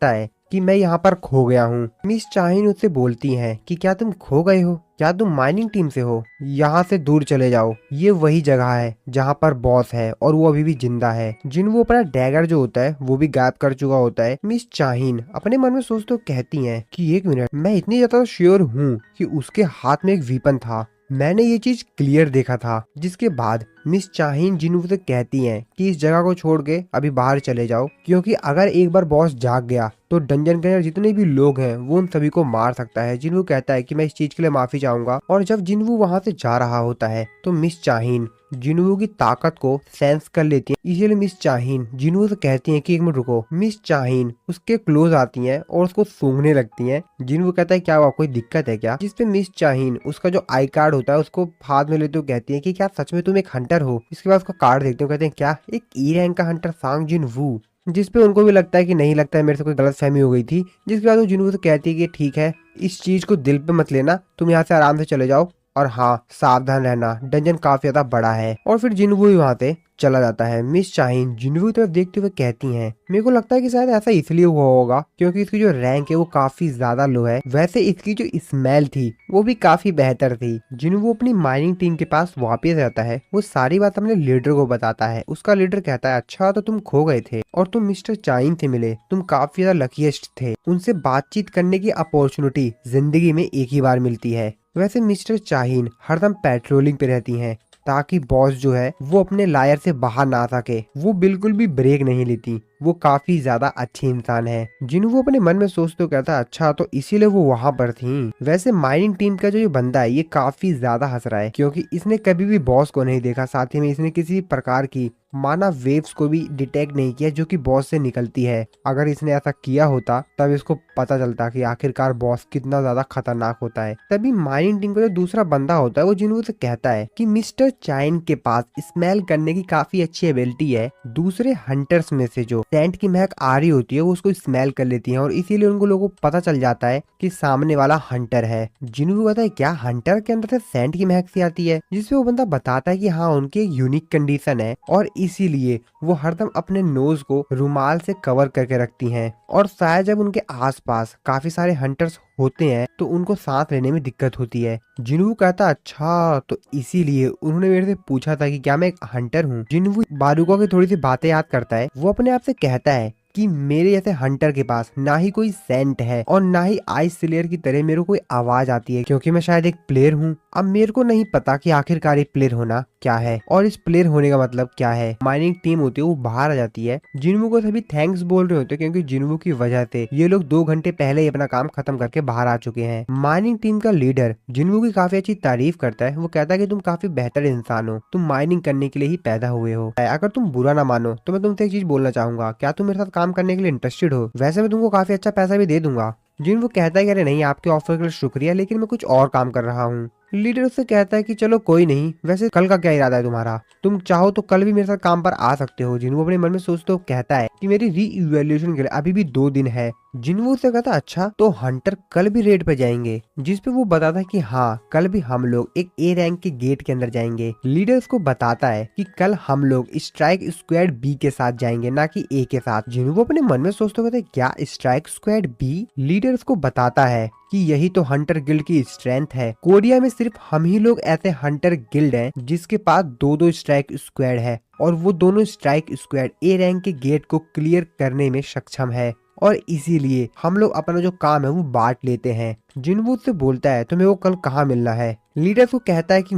है कि मैं यहाँ पर खो गया हूँ। मिस चाहिन उससे बोलती हैं कि क्या तुम खो गए हो, क्या तुम माइनिंग टीम से हो, यहाँ से दूर चले जाओ, ये वही जगह है जहाँ पर बॉस है और वो अभी भी जिंदा है। जिनवू अपना डैगर जो होता है वो भी गायब कर चुका होता है। मिस चाहिन अपने मन में सोचते हुए कहती हैं कि एक मिनट, मैं इतनी ज्यादा श्योर हूँ कि उसके हाथ में एक वीपन था, मैंने ये चीज क्लियर देखा था। जिसके बाद मिस चाहिन जिनवू से कहती हैं कि इस जगह को छोड़ के अभी बाहर चले जाओ, क्योंकि अगर एक बार बॉस जाग गया तो डंजन के अंदर जितने भी लोग हैं वो उन सभी को मार सकता है। जिनवू कहता है कि मैं इस चीज के लिए माफी चाहूंगा। और जब जिनवू वहां से जा रहा होता है तो मिस चाहिन जिनवू की ताकत को सेंस कर लेती है। इसीलिए मिस चाहिन जिनवू से कहती हैं कि एक मिनट रुको। मिस चाहिन उसके क्लोज आती हैं और उसको सूंघने लगती हैं। जिनवू कहता है क्या हुआ, कोई दिक्कत है क्या, जिसपे मिस चाहिन उसका जो आई कार्ड होता है उसको हाथ में लेते हुए कहती है कि क्या सच में तुम एक हंटर हो। इसके बाद उसका कार्ड देखते हो, कहते हैं क्या, एक ई रैंक का हंटर सांग जिनवू। जिसपे उनको भी लगता है कि नहीं, लगता है मेरे से कोई गलतफहमी हो गई थी। जिसके बाद वो जिनवू से कहती है कि ठीक है, इस चीज को दिल पे मत लेना, तुम यहाँ से आराम से चले जाओ, और हाँ सावधान रहना, डंजन काफी ज्यादा बड़ा है। और फिर जिनवू भी वहाँ से चला जाता है। मिस चाहिन जिनवू की तरफ देखते हुए कहती हैं मेरे को लगता है कि शायद ऐसा इसलिए हुआ होगा क्योंकि इसकी जो रैंक है वो काफी ज्यादा लो है, वैसे इसकी जो स्मेल थी वो भी काफी बेहतर थी। जिनवू अपनी माइनिंग टीम के पास वापस आता है, वो सारी बात अपने लीडर को बताता है। उसका लीडर कहता है अच्छा तो तुम खो गए थे और तुम मिस्टर चाइन से मिले, तुम काफी ज्यादा लकीएस्ट थे, उनसे बातचीत करने की अपॉर्चुनिटी जिंदगी में एक ही बार मिलती है। वैसे मिस्टर चाहिन हरदम पेट्रोलिंग पे रहती हैं ताकि बॉस जो है वो अपने लायर से बाहर ना आ सके। वो बिल्कुल भी ब्रेक नहीं लेती, वो काफी ज्यादा अच्छी इंसान है। जिन्हों अपने मन में सोचते हो कहता अच्छा तो इसीलिए वो वहाँ पर थी। वैसे माइनिंग टीम का जो ये बंदा है ये काफी ज्यादा हंस रहा है क्योंकि इसने कभी भी बॉस को नहीं देखा, साथ ही में इसने किसी प्रकार की माना वेव्स को भी डिटेक्ट नहीं किया जो कि बॉस से निकलती है। अगर इसने ऐसा किया होता तब इसको पता चलता कि आखिरकार बॉस कितना ज्यादा खतरनाक होता है। तभी माइनिंग टीम का जो दूसरा बंदा होता है वो जिन्हों से कहता है कि मिस्टर चाइन के पास स्मेल करने की काफी अच्छी एबिलिटी है, दूसरे हंटर्स में से जो सेंट की महक आ रही होती है वो उसको स्मेल कर लेती है और इसीलिए उनको लोगों को पता चल जाता है कि सामने वाला हंटर है। जिन्हों कहता है क्या हंटर के अंदर से सेंट की महक सी आती है, जिसपे वो बंदा बताता है कि हाँ उनकी एक यूनिक कंडीशन है और इसीलिए वो हरदम अपने नोज को रुमाल से कवर करके रखती हैं और शायद जब उनके आसपास काफी सारे हंटर्स होते हैं तो उनको सांस लेने में दिक्कत होती है। जिन्हू कहता अच्छा तो इसीलिए उन्होंने मेरे से पूछा था कि क्या मैं एक हंटर हूँ। जिन्हू बारूका की थोड़ी सी बातें याद करता है, वो अपने आप से कहता है कि मेरे जैसे हंटर के पास ना ही कोई सेंट है और ना ही आइस स्लेयर की तरह मेरे को कोई आवाज आती है क्योंकि मैं शायद एक प्लेयर हूँ। अब मेरे को नहीं पता कि आखिरकार एक प्लेयर होना क्या है और इस प्लेयर होने का मतलब क्या है। माइनिंग टीम होती है वो बाहर आ जाती है, जिन्वू को सभी थैंक्स बोल रहे होते हैं क्योंकि जिन्वू की वजह से ये लोग 2 घंटे पहले ही अपना काम खत्म करके बाहर आ चुके हैं। माइनिंग टीम का लीडर जिन्वू की काफी अच्छी तारीफ करता है, वो कहता है कि तुम काफी बेहतर इंसान हो, तुम माइनिंग करने के लिए ही पैदा हुए हो। अगर तुम बुरा ना मानो तो मैं तुमसे एक चीज बोलना चाहूंगा, क्या तुम मेरे साथ काम करने के लिए इंटरेस्टेड हो? वैसे मैं तुमको काफी अच्छा पैसा भी दे दूंगा। जिन वो कहता है कि अरे नहीं, आपके ऑफर के लिए शुक्रिया लेकिन मैं कुछ और काम कर रहा हूँ। लीडर उससे कहता है कि चलो कोई नहीं, वैसे कल का क्या इरादा है तुम्हारा, तुम चाहो तो कल भी मेरे साथ काम पर आ सकते हो। जिन्हों अपने मन में सोचते हो कहता है कि मेरी री इवेल्युएशन के लिए अभी भी 2 दिन है। जिन्हों उससे कहता अच्छा तो हंटर कल भी रेड पे जाएंगे, जिसपे वो बताता है कि हाँ कल भी हम लोग एक ए रैंक के गेट के अंदर जाएंगे। लीडर उसको बताता है कि कल हम लोग स्ट्राइक स्क्वाड बी के साथ जाएंगे ना कि ए के साथ। जिन्हों अपने मन में सोचते कहते क्या स्ट्राइक स्क्वाड बी? लीडर उसको बताता है कि यही तो हंटर गिल्ड की स्ट्रेंथ है, कोरिया में सिर्फ हम ही लोग ऐसे हंटर गिल्ड हैं जिसके पास 2-2 स्ट्राइक स्क्वाड है और वो दोनों स्ट्राइक स्क्वाड ए रैंक के गेट को क्लियर करने में सक्षम है और इसीलिए हम लोग अपना जो काम है वो बांट लेते हैं। जिनवू से बोलता है तुम्हें वो कल कहाँ मिलना है? लीडर को कहता है कि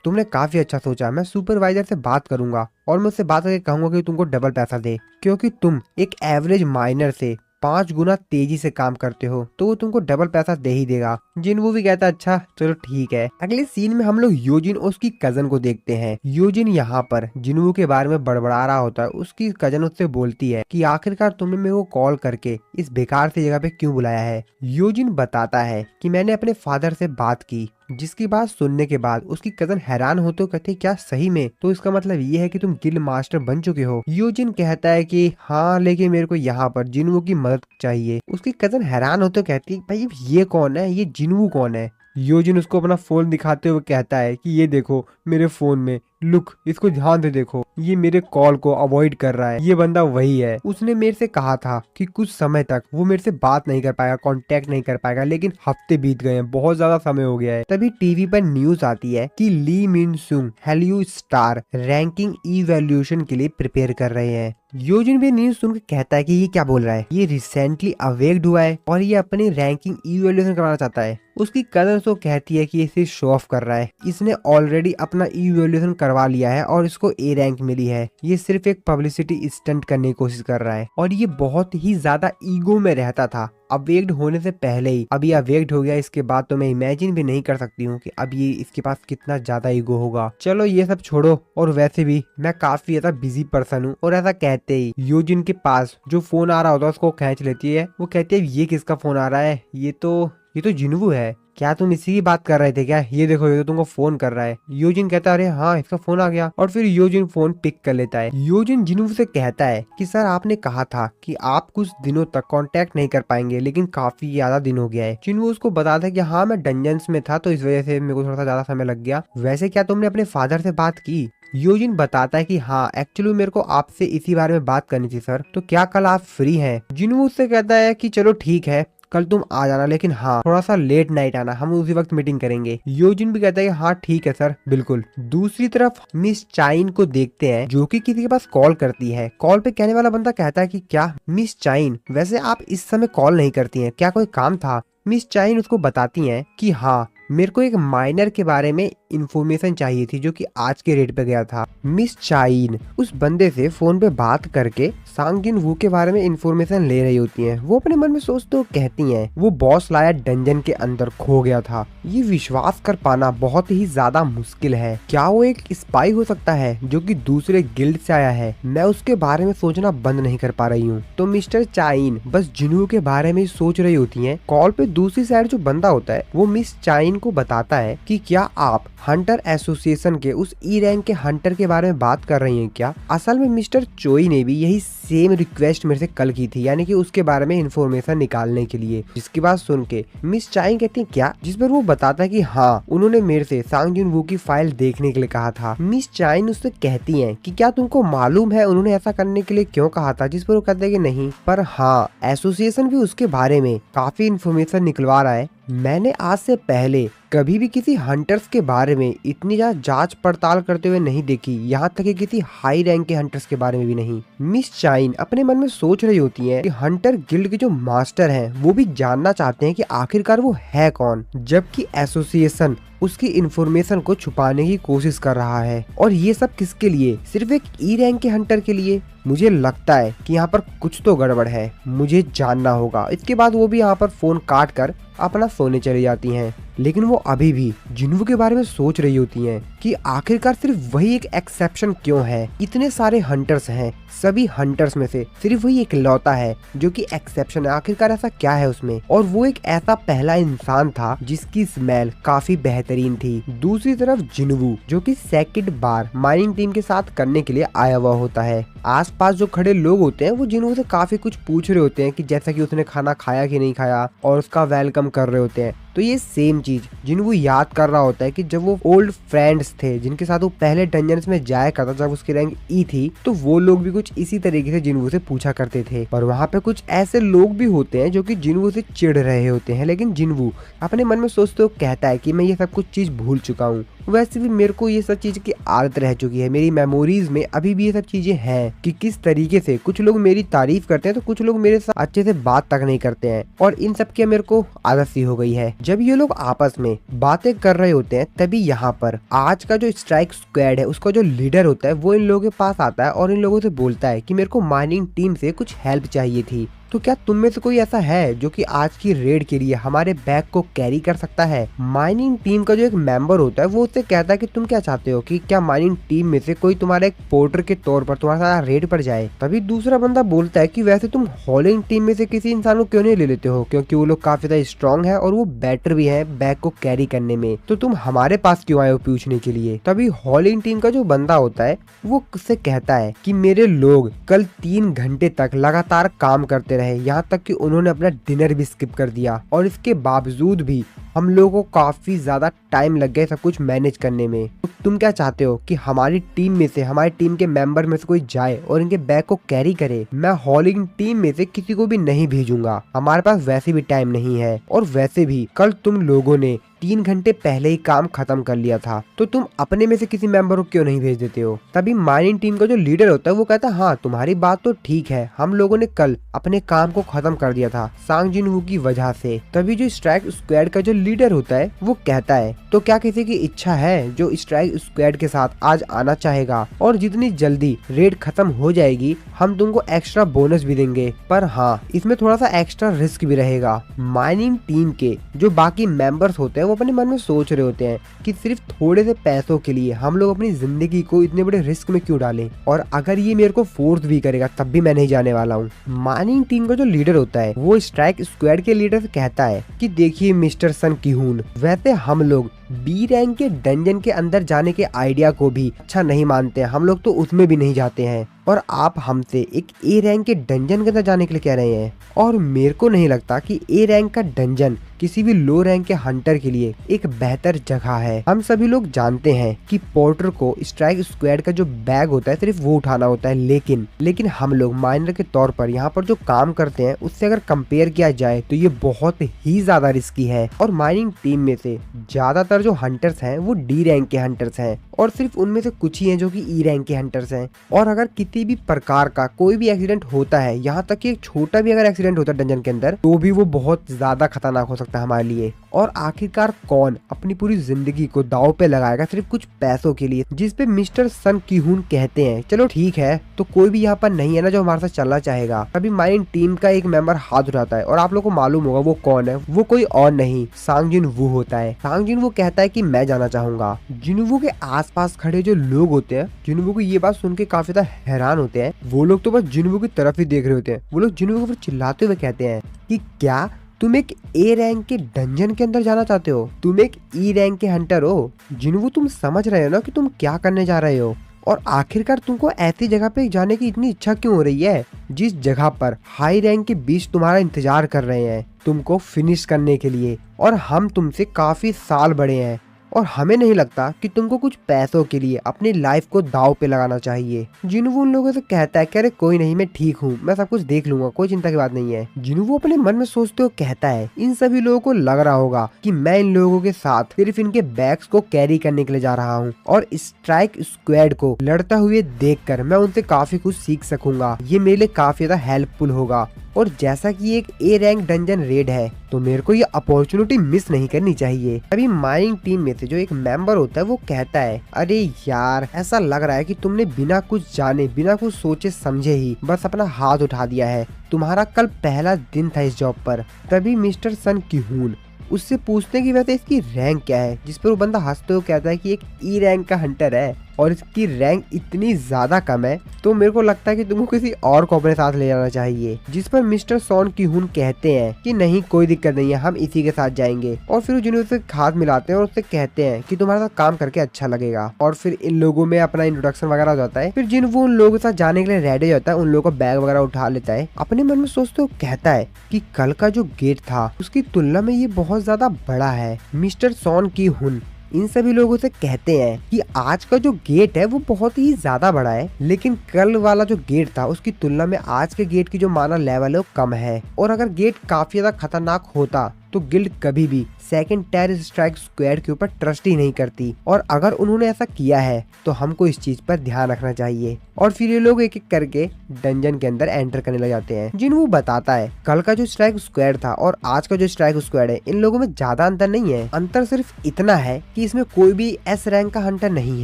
तुमने काफी अच्छा सोचा, मैं सुपरवाइजर से बात करूंगा और मैं उससे बात करके कहूंगा कि तुमको डबल पैसा दे, क्योंकि तुम एक एवरेज माइनर से 5 गुना तेजी से काम करते हो तो वो तुमको डबल पैसा दे ही देगा। जिनवू भी कहता अच्छा चलो ठीक है। अगले सीन में हम लोग योजिन और उसकी कजन को देखते हैं। योजिन यहाँ पर जिनवू के बारे में बड़बड़ा रहा होता है, उसकी कजन उससे बोलती है कि आखिरकार तुमने मेरे को कॉल करके इस बेकार सी जगह पे क्यों बुलाया है। योजिन बताता है कि मैंने अपने फादर से बात की, जिसकी बात सुनने के बाद उसकी कजन हैरान होते हुए कहती क्या सही में? तो इसका मतलब ये है कि तुम गिल्ड मास्टर बन चुके हो। योजिन कहता है कि हाँ लेकिन मेरे को यहाँ पर जिनवू की मदद चाहिए। उसकी कजन हैरान होते हुए कहती है भाई ये कौन है, ये जिनवू कौन है? योजिन उसको अपना फोन दिखाते हुए कहता है कि ये देखो मेरे फोन में लुक, इसको ध्यान से देखो, ये मेरे कॉल को अवॉइड कर रहा है। ये बंदा वही है। उसने मेरे से कहा था कि कुछ समय तक वो मेरे से बात नहीं कर पाएगा, कांटेक्ट नहीं कर पाएगा, लेकिन हफ्ते बीत गए हैं, बहुत ज्यादा समय हो गया है। तभी टीवी पर न्यूज आती है कि ली मिन सुंग हॉलीवुड स्टार रैंकिंग इवैल्यूएशन के लिए प्रिपेयर कर रहे हैं। योजिन भी न्यूज सुनकर कहता है कि ये क्या बोल रहा है, ये रिसेंटली अवेक्ड हुआ है और ये अपनी रैंकिंग इवैल्यूएशन करवाना चाहता है। उसकी कजन तो कहती है कि इसे शो ऑफ कर रहा है, इसने ऑलरेडी अपना इवैल्यूएशन करवा लिया है और इसको ए रैंक मिली है, ये सिर्फ एक पब्लिसिटी स्टंट करने की कोशिश कर रहा है। और ये बहुत ही ज्यादा ईगो में रहता था अवेक्ड होने से पहले ही, अभी अवेक्ड हो गया, इसके बाद तो मैं इमेजिन भी नहीं कर सकती हूँ कि अब ये इसके पास कितना ज्यादा ईगो होगा। चलो ये सब छोड़ो, और वैसे भी मैं काफी ज्यादा बिजी पर्सन हूँ। और ऐसा कहते ही योजिन के पास जो फोन आ रहा होता है उसको खींच लेती है। वो कहती है ये किसका फोन आ रहा है, ये तो जिनवू है, क्या तुम इसी की बात कर रहे थे क्या, ये देखो ये तो तुमको फोन कर रहा है। योजिन कहता है अरे हाँ इसका फोन आ गया, और फिर योजिन फोन पिक कर लेता है। योजिन जिनवू से कहता है कि सर आपने कहा था कि आप कुछ दिनों तक कांटेक्ट नहीं कर पाएंगे, लेकिन काफी ज्यादा दिन हो गया है। जिनवू उसको बताता है कि हाँ मैं डंजन्स में था तो इस वजह से मेरे को थोड़ा सा ज्यादा समय लग गया। वैसे क्या तुमने अपने फादर से बात की? योजिन बताता है कि हाँ एक्चुअली मेरे को आपसे इसी बारे में बात करनी थी सर, तो क्या कल आप फ्री हैं? जिनवू उससे कहता है कि चलो ठीक है कल तुम आ जाना, लेकिन हाँ थोड़ा सा लेट नाइट आना, हम उसी वक्त मीटिंग करेंगे। योजिन भी कहता है कि हाँ ठीक है सर बिल्कुल। दूसरी तरफ मिस चाइन को देखते हैं जो कि किसी के पास कॉल करती है। कॉल पे कहने वाला बंदा कहता है कि क्या मिस चाइन वैसे आप इस समय कॉल नहीं करती हैं, क्या कोई काम था? मिस चाइन उसको बताती हैं कि हाँ मेरे को एक माइनर के बारे में इंफॉर्मेशन चाहिए थी जो कि आज के रेट पे गया था। मिस चाइन उस बंदे से फोन पे बात करके सांग जिन वू के बारे में इंफॉर्मेशन ले रही होती हैं। वो अपने मन में सोचते हुए कहती हैं वो बॉस लाया डंजन के अंदर खो गया था। ये विश्वास कर पाना बहुत ही ज्यादा मुश्किल है। क्या वो एक स्पाई हो सकता है जो कि दूसरे गिल्ड से आया है? मैं उसके बारे में सोचना बंद नहीं कर पा रही हूँ। तो मिस्टर चाइन बस जिनवू के बारे में सोच रही होती है। कॉल पे दूसरी साइड जो बंदा होता है वो मिस चाइन को बताता है कि क्या आप हंटर एसोसिएशन के उस ई रैंक के हंटर के बारे में बात कर रही हैं क्या? असल में मिस्टर चोई ने भी यही सेम रिक्वेस्ट मेरे से कल की थी, यानी कि उसके बारे में इंफॉर्मेशन निकालने के लिए। जिसकी बात सुन के मिस चाइन कहती है क्या? जिस पर वो बताता है कि हाँ उन्होंने मेरे से सांग जिन वू की फाइल देखने के लिए कहा था। मिस चाइन उससे कहती है कि क्या तुमको मालूम है उन्होंने ऐसा करने के लिए क्यों कहा था? जिस पर वो कहता है कि नहीं, पर हाँ एसोसिएशन भी उसके बारे में काफी इंफॉर्मेशन निकलवा रहा है। मैंने आज से पहले कभी भी किसी हंटर्स के बारे में इतनी ज्यादा जांच पड़ताल करते हुए नहीं देखी, यहाँ तक कि किसी हाई रैंक के हंटर्स के बारे में भी नहीं। मिस चाइन अपने मन में सोच रही होती हैं कि हंटर गिल्ड के जो मास्टर हैं वो भी जानना चाहते हैं कि आखिरकार वो है कौन, जबकि एसोसिएशन उसकी इंफॉर्मेशन को छुपाने की कोशिश कर रहा है। और ये सब किसके लिए? सिर्फ एक ई रैंक के हंटर के लिए। मुझे लगता है कि यहाँ पर कुछ तो गड़बड़ है, मुझे जानना होगा। इसके बाद वो भी यहाँ पर फोन काट कर अपना सोने चली जाती हैं। लेकिन वो अभी भी जिनवू के बारे में सोच रही होती हैं कि आखिरकार सिर्फ वही एक एक्सेप्शन क्यों है। इतने सारे हंटर्स हैं, सभी हंटर्स में से सिर्फ वही एक लौता है जो कि एक्सेप्शन है। आखिरकार ऐसा क्या है उसमें? और वो एक ऐसा पहला इंसान था जिसकी स्मेल काफी बेहतरीन थी। दूसरी तरफ जिनवू जो कि सेकंड बार माइनिंग टीम के साथ करने के लिए आया हुआ होता है। आसपास जो खड़े लोग होते हैं वो जिनवू से काफी कुछ पूछ रहे होते हैं कि जैसा कि उसने खाना खाया कि नहीं खाया, और उसका वेलकम कर रहे होते हैं। तो ये सेम चीज जिनवू याद कर रहा होता है कि जब वो ओल्ड फ्रेंड्स थे जिनके साथ वो पहले डंजन्स में जाया करता जब उसकी रैंक ई थी, तो वो लोग भी कुछ इसी तरीके से जिनवू से पूछा करते थे। पर वहाँ पे कुछ ऐसे लोग भी होते हैं जो कि जिनवू से चिढ़ रहे होते हैं। लेकिन जिनवू अपने मन में सोचते हुए कहता है कि मैं ये सब कुछ चीज भूल चुका हूँ। वैसे भी मेरे को ये सब चीज की आदत रह चुकी है, मेरी मेमोरीज में अभी भी ये सब चीजें हैं कि किस तरीके से कुछ लोग मेरी तारीफ करते हैं तो कुछ लोग मेरे साथ अच्छे से बात तक नहीं करते हैं, और इन सब की मेरे को आदत सी हो गई है। जब ये लोग आपस में बातें कर रहे होते हैं तभी यहाँ पर आज का जो स्ट्राइक स्क्वाड है उसका जो लीडर होता है वो इन लोगों के पास आता है और इन लोगों से बोलता है कि मेरे को माइनिंग टीम से कुछ हेल्प चाहिए थी। तो क्या तुम में से कोई ऐसा है जो कि आज की रेड के लिए हमारे बैग को कैरी कर सकता है? माइनिंग टीम का जो एक मेंबर होता है वो उससे कहता है कि तुम क्या चाहते हो कि क्या माइनिंग टीम में से कोई तुम्हारे एक पोर्टर के तौर पर तुम्हारे साथ रेड पर जाए? तभी दूसरा बंदा बोलता है कि वैसे तुम हॉलिंग टीम में से किसी इंसान को क्यों नहीं ले लेते हो, क्योंकि वो लोग काफी ज्यादा स्ट्रॉन्ग है और वो बेटर भी है बैग को कैरी करने में, तो तुम हमारे पास क्यों आए हो पूछने के लिए? तभी हॉलिंग टीम का जो बंदा होता है वो उससे कहता है कि मेरे लोग कल 3 घंटे तक लगातार काम करते रहे, यहाँ तक कि उन्होंने अपना डिनर भी स्किप कर दिया। और इसके बावजूद भी हम लोगों को काफी ज्यादा टाइम लग गया सब कुछ मैनेज करने में। तो तुम क्या चाहते हो कि हमारी टीम में से, हमारी टीम के मेंबर में से कोई जाए और इनके बैग को कैरी करे? मैं हॉलिंग टीम में से किसी को भी नहीं भेजूंगा, हमारे पास वैसे भी टाइम नहीं है। और वैसे भी कल तुम लोगों ने 3 घंटे पहले ही काम खत्म कर लिया था, तो तुम अपने में से किसी मेंबर को क्यों नहीं भेज देते हो? तभी माइनिंग टीम का जो लीडर होता है वो कहता है, हाँ तुम्हारी बात तो ठीक है, हम लोगों ने कल अपने काम को खत्म कर दिया था सांग जिनवू की वजह से। तभी जो स्ट्राइक स्क्वाड का जो लीडर होता है वो कहता है, तो क्या किसी की इच्छा है जो स्ट्राइक स्क्वाड के साथ आज आना चाहेगा? और जितनी जल्दी रेड खत्म हो जाएगी हम तुमको एक्स्ट्रा बोनस भी देंगे, पर हाँ इसमें थोड़ा सा एक्स्ट्रा रिस्क भी रहेगा। माइनिंग टीम के जो बाकी मेंबर्स होते हैं वो अपने मन में सोच रहे होते हैं कि सिर्फ थोड़े से पैसों के लिए हम लोग अपनी जिंदगी को इतने बड़े रिस्क में क्यों डालें, और अगर ये मेरे को फोर्स भी करेगा तब भी मैं नहीं जाने वाला हूँ। माइनिंग टीम का जो लीडर होता है वो स्ट्राइक स्क्वाड के लीडर से कहता है कि देखिए मिस्टर सन की-हून, वैसे हम लोग बी रैंक के डंजन के अंदर जाने के आइडिया को भी अच्छा नहीं मानते हैं, हम लोग तो उसमें भी नहीं जाते हैं, और आप हमसे एक ए रैंक के डंजन के अंदर जाने के लिए कह रहे हैं। और मेरे को नहीं लगता कि ए रैंक का डंजन किसी भी लो रैंक के हंटर के लिए एक बेहतर जगह है। हम सभी लोग जानते हैं कि पोर्टर को स्ट्राइक स्क्वाड का जो बैग होता है सिर्फ वो उठाना होता है, लेकिन हम लोग माइनर के तौर पर यहाँ पर जो काम करते हैं उससे अगर कंपेयर किया जाए तो ये बहुत ही ज्यादा रिस्की है। और माइनिंग टीम में से ज्यादातर जो हंटर्स हैं वो डी रैंक के हंटर्स हैं, और सिर्फ उनमें से कुछ ही हैं जो कि ई रैंक के हंटर्स हैं। और अगर किसी भी प्रकार का कोई भी एक्सीडेंट होता है, यहाँ तक कि एक छोटा भी अगर एक्सीडेंट होता है डंजन के अंदर, तो भी वो बहुत ज्यादा खतरनाक हो सकता है हमारे लिए। और आखिरकार कौन अपनी पूरी जिंदगी को दांव पे लगाएगा सिर्फ कुछ पैसों के लिए, जिस पे मिस्टर सन की-हून कहते हैं चलो ठीक है, तो कोई भी यहाँ पर नहीं है ना जो हमारे साथ चलना चाहेगा। तभी माइनिंग टीम का एक मेंबर हाथ उठाता है, और आप लोग को मालूम होगा वो कौन है, वो कोई और नहीं सांग जिनवू होता है। सांग जिनवू कहता है कि मैं जाना चाहूंगा। जिनवू के आसपास खड़े जो लोग होते हैं जिनवू को ये बात सुन के काफी ज्यादा हैरान होते हैं। वो लोग तो बस जिनवू की तरफ ही देख रहे होते हैं। वो लोग जिनवू को चिल्लाते हुए कहते हैं कि क्या तुम एक ए रैंक के डंजन के अंदर जाना चाहते हो? तुम एक ई रैंक के हंटर हो। जिनवू तुम समझ रहे हो ना कि तुम क्या करने जा रहे हो, और आखिरकार तुमको ऐसी जगह पे जाने की इतनी इच्छा क्यों हो रही है जिस जगह पर हाई रैंक के बीच तुम्हारा इंतजार कर रहे हैं तुमको फिनिश करने के लिए, और हम तुमसे काफी साल बड़े हैं, और हमें नहीं लगता कि तुमको कुछ पैसों के लिए अपनी लाइफ को दाव पे लगाना चाहिए। जिनवू उन लोगों से कहता है कि अरे कोई नहीं, मैं ठीक हूँ, मैं सब कुछ देख लूंगा, कोई चिंता की बात नहीं है। जिनवू अपने मन में सोचते हुए कहता है इन सभी लोगों को लग रहा होगा कि मैं इन लोगों के साथ सिर्फ इनके बैग्स को कैरी करने के लिए जा रहा हूँ, और स्ट्राइक स्क्वाड को लड़ता हुए देखकर मैं उनसे काफी कुछ सीख सकूंगा, ये मेरे लिए काफी ज्यादा हेल्पफुल होगा। और जैसा कि एक ए रैंक डंजन रेड है तो मेरे को ये अपॉर्चुनिटी मिस नहीं करनी चाहिए। अभी माइनिंग टीम में से जो एक मेंबर होता है वो कहता है अरे यार, ऐसा लग रहा है कि तुमने बिना कुछ जाने, बिना कुछ सोचे समझे ही बस अपना हाथ उठा दिया है। तुम्हारा कल पहला दिन था इस जॉब पर। तभी मिस्टर सन की-हून उससे पूछते कि वैसे इसकी रैंक क्या है, जिस पर वो बंदा हंसते हुए कहता है कि एक ई रैंक का हंटर है और इसकी रैंक इतनी ज्यादा कम है, तो मेरे को लगता है कि तुमको किसी और को अपने साथ ले जाना चाहिए। जिस पर मिस्टर सॉन की-हून कहते हैं कि नहीं कोई दिक्कत नहीं है, हम इसी के साथ जाएंगे। और फिर जिन्हें उससे हाथ मिलाते हैं और उससे कहते हैं कि तुम्हारे साथ काम करके अच्छा लगेगा। और फिर इन लोगों में अपना इंट्रोडक्शन वगैरह हो जाता है। फिर जिन वो उन लोगों के साथ जाने के लिए रेडी हो जाता है, उन लोगों का बैग वगैरह उठा लेता है। अपने मन में सोचते हुए कहता है कि कल का जो गेट था उसकी तुलना में ये बहुत ज्यादा बड़ा है। मिस्टर सॉन की-हून इन सभी लोगों से कहते हैं कि आज का जो गेट है वो बहुत ही ज्यादा बड़ा है, लेकिन कल वाला जो गेट था उसकी तुलना में आज के गेट की जो माना लेवल है वो कम है। और अगर गेट काफी ज्यादा खतरनाक होता तो गिल्ड कभी भी सेकंड टायर स्ट्राइक स्क्वाड के ऊपर ट्रस्ट ही नहीं करती, और अगर उन्होंने ऐसा किया है तो हमको इस चीज पर ध्यान रखना चाहिए। और फिर ये लोग एक एक करके डंजन के अंदर एंटर करने लग जाते हैं। जिन वो बताता है कल का जो स्ट्राइक स्क्वाड था और आज का जो स्ट्राइक स्क्वाड है, इन लोगों में ज्यादा अंतर नहीं है। अंतर सिर्फ इतना है कि इसमें कोई भी एस रैंक का हंटर नहीं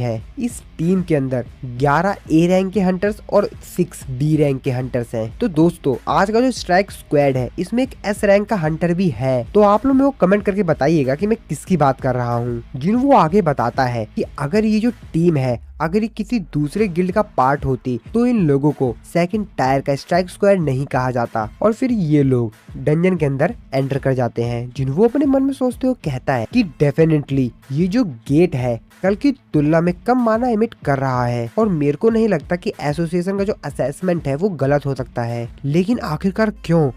है। इस टीम के अंदर 11 ए रैंक के हंटर्स और 6 बी रैंक के हंटर्स हैं। तो दोस्तों आज का जो स्ट्राइक स्क्वाड है इसमें एक एस रैंक का हंटर भी है। तो आप लोग मेरे को कमेंट करके बताइएगा कि मैं किसकी बात कर रहा हूँ। जिन्वू आगे बताता है कि अगर ये जो टीम है अगर ये किसी दूसरे गिल्ड का पार्ट होती तो इन लोगों को सेकंड टायर का स्ट्राइक स्क्वाड नहीं कहा जाता और फिर ये लोग डंजन के अंदर एंटर कर जाते हैं। जिन्वू अपने मन में सोचते हुए कहता है कि डेफिनेटली ये जो गेट है कल की तुलना में कम माना एमिट कर रहा है और मेरे को नहीं लगता कि एसोसिएशन का जो असेसमेंट है वो गलत हो सकता है। लेकिन आखिरकार क्यों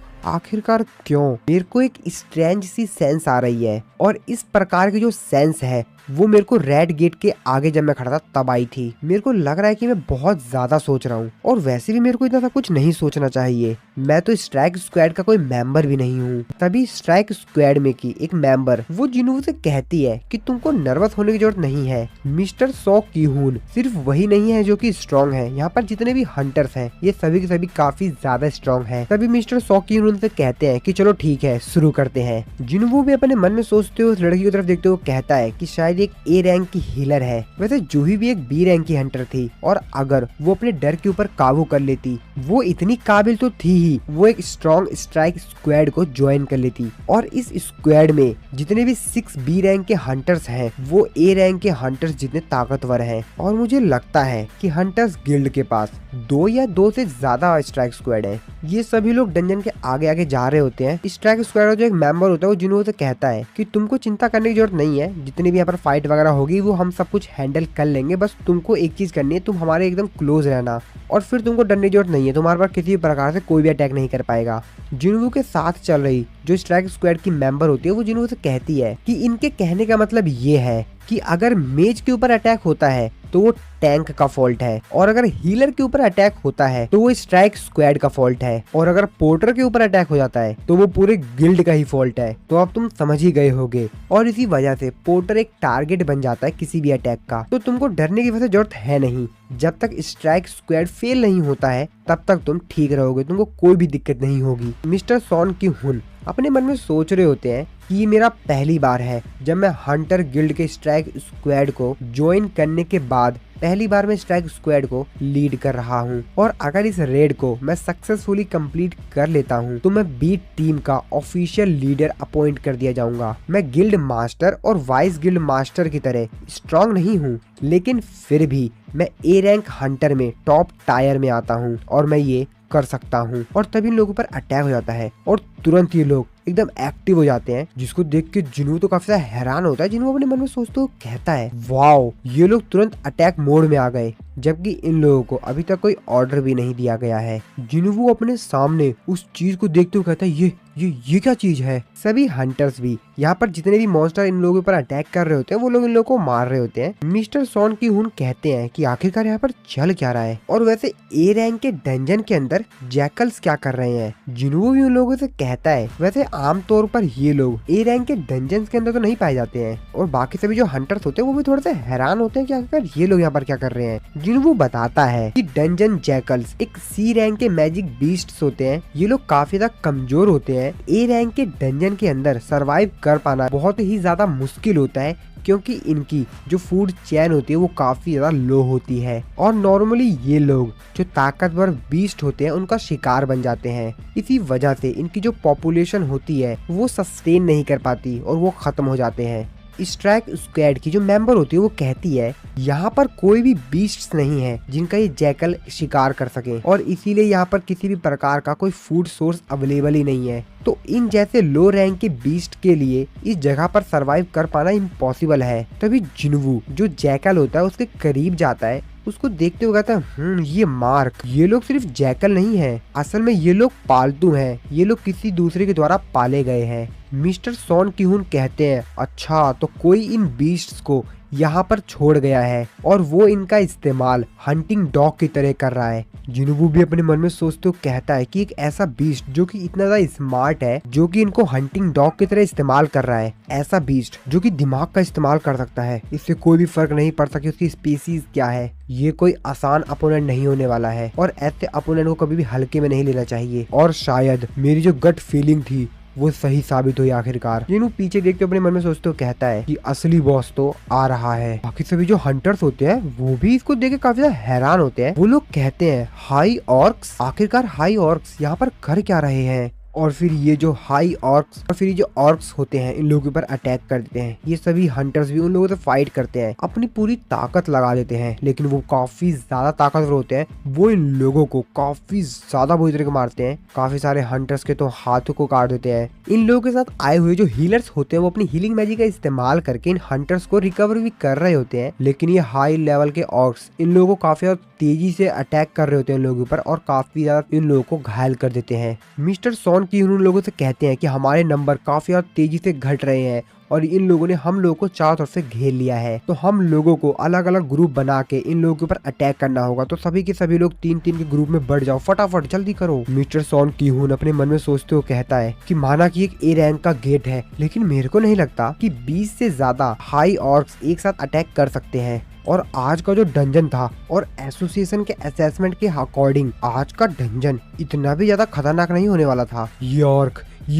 मेरे को एक स्ट्रेंज सी सेंस आ रही है और इस प्रकार की जो सेंस है वो मेरे को रेड गेट के आगे जब मैं खड़ा था तब आई थी। मेरे को लग रहा है कि मैं बहुत ज्यादा सोच रहा हूँ और वैसे भी मेरे को इतना कुछ नहीं सोचना चाहिए। मैं तो स्ट्राइक स्क्वाड का कोई मेंबर भी नहीं हूँ। तभी स्ट्राइक स्क्वाड में की एक मेंबर वो जिन्वू से कहती है कि तुमको नर्वस होने की जरूरत नहीं है। मिस्टर सो की-हून सिर्फ वही नहीं है जो कि स्ट्रॉन्ग है, यहाँ पर जितने भी हंटर्स हैं ये सभी के सभी काफी ज्यादा स्ट्रॉन्ग है। तभी मिस्टर सो की-हून से कहते हैं कि चलो ठीक है शुरू करते हैं। जिन्वू भी अपने मन में सोचते हुए उस लड़की की तरफ देखते हुए कहता है कि शायद एक ए रैंक की हीलर है। वैसे जूही भी एक बी रैंक की हंटर थी और अगर वो अपने डर के ऊपर काबू कर लेती वो इतनी काबिल तो थी ही, वो एक स्ट्रॉन्ग स्ट्राइक स्क्वाड को ज्वाइन कर लेती और इस स्क्वाड में जितने भी 6 बी रैंक के हंटर्स हैं वो ए रैंक के हंटर्स जितने ताकतवर हैं। और मुझे लगता है कि हंटर्स गिल्ड के पास 2 या 2 से ज्यादा स्ट्राइक स्क्वाड है। ये सभी लोग डंजन के आगे आगे जा रहे होते हैं। स्ट्राइक स्क्वाड का जो एक मेंबर होता है वो जिन्होंने से कहता है कि तुमको चिंता करने की जरूरत नहीं है, जितनी भी यहाँ पर फाइट वगैरह होगी वो हम सब कुछ हैंडल कर लेंगे, बस तुमको एक चीज करनी है, तुम हमारे एकदम क्लोज रहना और फिर तुमको डरने की जरूरत नहीं है, तुम्हारे पास किसी भी प्रकार से कोई भी अटैक नहीं कर पाएगा। जिन्वू के साथ चल रही जो स्ट्राइक स्क्वाड की मेंबर होती है वो जिन्वू से कहती है कि इनके कहने का मतलब ये है कि अगर मेज के ऊपर अटैक होता है तो वो टैंक का फॉल्ट है और अगर हीलर के ऊपर अटैक होता है तो वो स्ट्राइक स्क्वाड का फॉल्ट है और अगर पोर्टर के ऊपर अटैक हो जाता है तो वो पूरे गिल्ड का ही फॉल्ट है। तो अब तुम समझ ही गए होगे और इसी वजह से पोर्टर एक टारगेट बन जाता है किसी भी अटैक का। तो तुमको डरने की वजह जरूरत है नहीं, जब तक स्ट्राइक स्क्वाड फेल नहीं होता है तब तक तुम ठीक रहोगे, तुमको कोई भी दिक्कत नहीं होगी। मिस्टर सॉन की-हून अपने मन में सोच रहे होते हैं कि ये मेरा पहली बार है जब मैं हंटर गिल्ड के स्ट्राइक स्क्वाड को ज्वाइन करने के बाद पहली बार मैं स्ट्राइक स्क्वाड को लीड कर रहा हूँ और अगर इस रेड को मैं सक्सेसफुली कंप्लीट कर लेता हूँ तो मैं बी टीम का ऑफिशियल लीडर अपॉइंट कर दिया जाऊंगा। मैं गिल्ड मास्टर और वाइस गिल्ड मास्टर की तरह स्ट्रॉन्ग नहीं हूँ, लेकिन फिर भी मैं ए रैंक हंटर में टॉप टायर में आता हूँ और मैं ये कर सकता हूँ। और तभी इन लोगों पर अटैक हो जाता है और तुरंत ये लोग एकदम एक्टिव हो जाते हैं, जिसको देख के जिन्वू तो काफी ज्यादा हैरान होता है। जिन्वू अपने मन में सोचते हुए कहता है वाओ, ये लोग तुरंत अटैक मोड में आ गए, जबकि इन लोगों को अभी तक कोई ऑर्डर भी नहीं दिया गया है। जिन्वू अपने सामने उस चीज को देखते हुए कहता है ये क्या चीज है। सभी हंटर्स भी यहाँ पर जितने भी मॉन्स्टर इन लोगों पर अटैक कर रहे होते हैं वो लोग इन लोगों को मार रहे होते हैं। मिस्टर सॉन की-हून कहते हैं कि आखिरकार यहाँ पर चल क्या रहा है और वैसे ए रैंक के डंजन के अंदर जैकल्स क्या कर रहे हैं। जिन्वू भी उन लोगों से कहता है वैसे आमतौर पर ये लोग ए रैंक के डंजन के अंदर तो नहीं पाए जाते हैं और बाकी सभी जो हंटर्स होते हैं वो भी थोड़े से हैरान होते हैं कि आखिरकार ये लोग यहाँ पर क्या कर रहे हैं। जिन्वू बताता है कि डंजन जैकल्स एक सी रैंक के मैजिक बीस्ट्स होते हैं। ये लोग काफी ज्यादा कमजोर होते हैं। ए रैंक के डंजन के अंदर सरवाइव कर पाना बहुत ही ज्यादा मुश्किल होता है क्योंकि इनकी जो फूड चेन होती है वो काफी ज्यादा लो होती है और नॉर्मली ये लोग जो ताकतवर बीस्ट होते हैं उनका शिकार बन जाते हैं। इसी वजह से इनकी जो पॉपुलेशन होती है वो सस्टेन नहीं कर पाती और वो खत्म हो जाते हैं। स्ट्राइक स्क्वाड की जो मेंबर होती है वो कहती है यहाँ पर कोई भी बीस्ट्स नहीं है जिनका ये जैकल शिकार कर सके और इसीलिए यहाँ पर किसी भी प्रकार का कोई फूड सोर्स अवेलेबल ही नहीं है। तो इन जैसे लो रैंक के बीस्ट के लिए इस जगह पर सरवाइव कर पाना इम्पॉसिबल है। तभी जिन्वू जो जैकल होता है उसके करीब जाता है, उसको देखते हुए कहता है ये मार्क, ये लोग सिर्फ जैकल नहीं है, असल में ये लोग पालतू हैं, ये लोग किसी दूसरे के द्वारा पाले गए हैं। मिस्टर सॉन की-हून कहते हैं अच्छा तो कोई इन बीस्ट्स को यहाँ पर छोड़ गया है और वो इनका इस्तेमाल हंटिंग डॉग की तरह कर रहा है। जिन्वू भी अपने मन में सोचते हुए कहता है कि एक ऐसा बीस्ट जो कि इतना ज्यादा स्मार्ट है जो कि इनको हंटिंग डॉग की तरह इस्तेमाल कर रहा है, ऐसा बीस्ट जो कि दिमाग का इस्तेमाल कर सकता है, इससे कोई भी फर्क नहीं पड़ता कि उसकी स्पीसीज क्या है। ये कोई आसान अपोनेंट नहीं होने वाला है और ऐसे अपोनेंट को कभी भी हल्के में नहीं लेना चाहिए। और शायद मेरी जो गट फीलिंग थी वो सही साबित हुई आखिरकार। जिन्वू पीछे देखते अपने मन में सोचते हुए कहता है कि असली बॉस तो आ रहा है। बाकी सभी जो हंटर्स होते हैं वो भी इसको देख के काफी ज्यादा हैरान होते हैं। वो लोग कहते हैं हाई ऑर्क्स, आखिरकार हाई ऑर्क्स यहाँ पर कर क्या रहे हैं और फिर ये जो हाई ऑर्क्स और फिर ये जो ऑर्क्स होते हैं इन लोगों के ऊपर अटैक कर देते हैं। ये सभी हंटर्स भी उन लोगों से फाइट करते हैं, अपनी पूरी ताकत लगा देते हैं, लेकिन वो काफी ज्यादा ताकतवर होते हैं। वो इन लोगों को काफी ज्यादा बुरी तरीके मारते हैं। काफी सारे हंटर्स के तो हाथों को काट देते हैं। इन लोगों के साथ आए हुए जो हीलर्स होते हैं वो अपनी हीलिंग मैजिक का इस्तेमाल करके इन हंटर्स को रिकवर भी कर रहे होते हैं, लेकिन ये हाई लेवल के ऑर्क्स इन लोगों को काफी तेजी से अटैक कर रहे होते हैं इन लोगों के ऊपर और काफी ज्यादा इन लोगों को घायल कर देते हैं। मिस्टर सॉन की उन लोगों से कहते हैं कि हमारे नंबर काफी ज्यादा तेजी से घट रहे हैं और इन लोगों ने हम लोगों को चारों तरफ से घेर लिया है, तो हम लोगों को अलग अलग ग्रुप बना के इन लोगों के ऊपर अटैक करना होगा। तो सभी के सभी लोग 3-3 के ग्रुप में बढ़ जाओ, फटाफट जल्दी करो। मिस्टर सॉन की हून अपने मन में सोचते हुए कहता है कि माना कि एक ए रैंक का गेट है, लेकिन मेरे को नहीं लगता कि 20 से ज्यादा हाई ऑर्क्स एक साथ अटैक कर सकते हैं। और आज का जो डंजन था और एसोसिएशन के असेसमेंट के अकॉर्डिंग आज का डंजन इतना भी ज्यादा खतरनाक नहीं होने वाला था। ये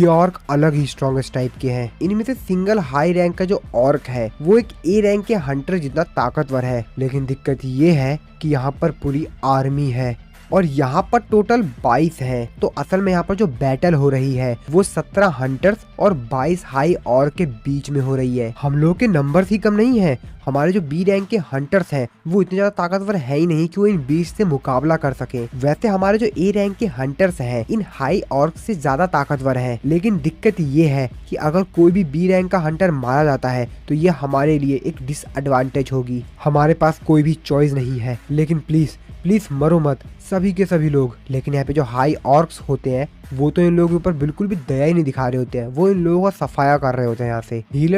ऑर्क अलग ही स्ट्रॉन्गेस्ट टाइप के हैं। इनमें से सिंगल हाई रैंक का जो ऑर्क है वो एक ए रैंक के हंटर जितना ताकतवर है, लेकिन दिक्कत ये है कि यहाँ पर पूरी आर्मी है और यहाँ पर टोटल 22 हैं। तो असल में यहाँ पर जो बैटल हो रही है वो 17 हंटर्स और 22 हाई ऑर्क के बीच में हो रही है। हम लोग के नंबर्स ही कम नहीं है। हमारे जो बी रैंक के हंटर्स हैं वो इतने ज्यादा ताकतवर है ही नहीं कि वो इन 20 से मुकाबला कर सके। वैसे हमारे जो ए रैंक के हंटर्स हैं इन हाई ऑर्क से ज्यादा ताकतवर हैं, लेकिन दिक्कत ये है कि अगर कोई भी बी रैंक का हंटर मारा जाता है तो ये हमारे लिए एक डिसएडवांटेज होगी। हमारे पास कोई भी चॉइस नहीं है, लेकिन प्लीज मरो मत सभी के सभी लोग। लेकिन यहाँ पे जो हाई ऑर्क्स होते हैं वो तो इन लोगों के ऊपर बिल्कुल भी दया ही नहीं दिखा रहे होते हैं, वो इन लोगों का सफाया कर रहे होते हैं। यहाँ से हीलर